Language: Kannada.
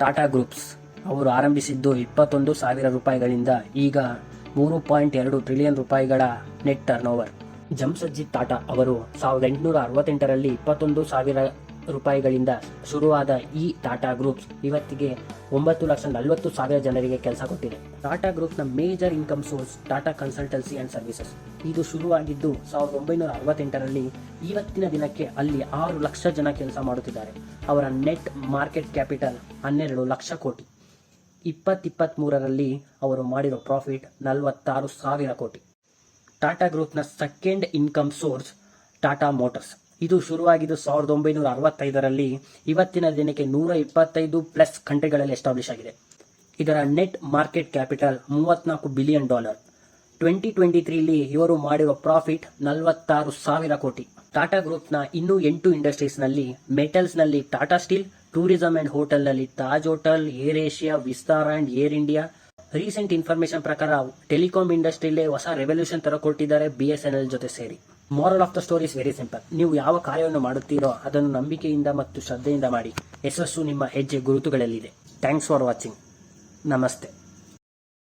ಟಾಟಾ ಗ್ರೂಪ್ಸ್ ಅವರು ಆರಂಭಿಸಿದ್ದು 21,000 ರೂಪಾಯಿಗಳಿಂದ ಈಗ 3.2 ಟ್ರಿಲಿಯನ್ ರೂಪಾಯಿಗಳ net turn over. Jamshedji Tata ಅವರು 1868ರಲ್ಲಿ 21,000 ರೂಪಾಯಿಗಳಿಂದ ಶುರುವಾದ ಈ ಟಾಟಾ ಗ್ರೂಪ್ಸ್ ಇವತ್ತಿಗೆ 9,40,000 ಜನರಿಗೆ ಕೆಲಸ ಕೊಟ್ಟಿದೆ. ಟಾಟಾ ಗ್ರೂಪ್ನ major income source Tata consultancy and services. ಇದು ಶುರುವಾಗಿದ್ದು 1968ರಲ್ಲಿ. ಇವತ್ತಿನ ದಿನಕ್ಕೆ ಅಲ್ಲಿ 6 ಲಕ್ಷ ಜನ ಕೆಲಸ ಮಾಡುತ್ತಿದ್ದಾರೆ. ಅವರ ನೆಟ್ ಮಾರ್ಕೆಟ್ ಕ್ಯಾಪಿಟಲ್ 12 ಲಕ್ಷ ಕೋಟಿ. 2023ರಲ್ಲಿ ಅವರು ಮಾಡಿರೋ ಪ್ರಾಫಿಟ್ 46,000 ಕೋಟಿ. ಟಾಟಾ ಗ್ರೂಪ್ನ second income source Tata motors. ಇದು ಶುರುವಾಗಿದ್ದು 1965ರಲ್ಲಿ. ಇವತ್ತಿನ ದಿನಕ್ಕೆ 125+ ಕಂಟ್ರಿಗಳಲ್ಲಿ ಎಸ್ಟಾಬ್ಲಿಷ್ ಆಗಿದೆ. ಇದರ ನೆಟ್ ಮಾರ್ಕೆಟ್ ಕ್ಯಾಪಿಟಲ್ $34 ಬಿಲಿಯನ್. 2023ರಲ್ಲಿ ಇವರು ಮಾಡಿರೋ ಪ್ರಾಫಿಟ್ 46,000 ಕೋಟಿ. ಟಾಟಾ ಗ್ರೂಪ್ನ ಇನ್ನೂ 8 ಇಂಡಸ್ಟ್ರೀಸ್ನಲ್ಲಿ ಮೆಟಲ್ಸ್ನಲ್ಲಿ ಟಾಟಾ ಸ್ಟೀಲ್, ಟೂರಿಸಂ ಅಂಡ್ ಹೋಟೆಲ್ನಲ್ಲಿ Taj hotel, air Asia, Vistara and air India. Recent information ಪ್ರಕಾರ ಟೆಲಿಕಾಂ ಇಂಡಸ್ಟ್ರಿಯಲ್ಲೇ ಹೊಸ ರೆವಲ್ಯೂಷನ್ ತರಕೊಟ್ಟಿದ್ದಾರೆ BSNL ಜೊತೆ ಸೇರಿ. Moral of the story is very simple. ನೀವು ಯಾವ ಕಾರ್ಯವನ್ನು ಮಾಡುತ್ತೀರೋ ಅದನ್ನು ನಂಬಿಕೆಯಿಂದ ಮತ್ತು ಶ್ರದ್ಧೆಯಿಂದ ಮಾಡಿ. ಯಶಸ್ಸು ನಿಮ್ಮ ಹೆಜ್ಜೆ ಗುರುತುಗಳಲ್ಲಿದೆ. Thanks for watching. ನಮಸ್ತೆ.